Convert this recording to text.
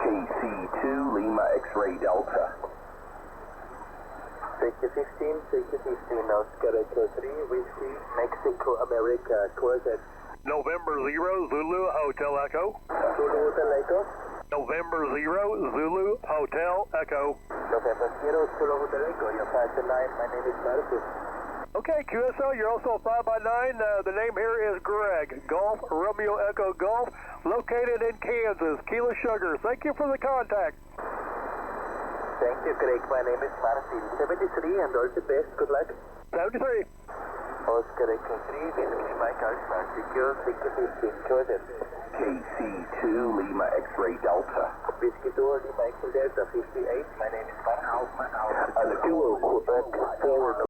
KC2 Lima X-ray Delta. Take 15, Oscar Echo 3, Whiskey, Mexico, America, Quebec. November 0, Zulu, Hotel Echo. Zulu Hotel Echo. November 0, Zulu, Hotel Echo. November 0, Zulu Hotel Echo. You're 5 to 9. My name is Marcus. Okay, QSO, you're also 5x9. The name here is Greg. Golf, Romeo Echo Golf, located in Kansas. Kilo Sugar. Thank you for the contact. Thank you, Greg. My name is Martin. 73 and all the best. Good luck. 73. Oscar Echo 3, Whiskey, Mike Alpha. Secure 615. Jordan. KC2 Lima X-ray Delta. Whiskey 2, Lima X-ray Delta 58. My name is Martin. Kilo Quebec 4.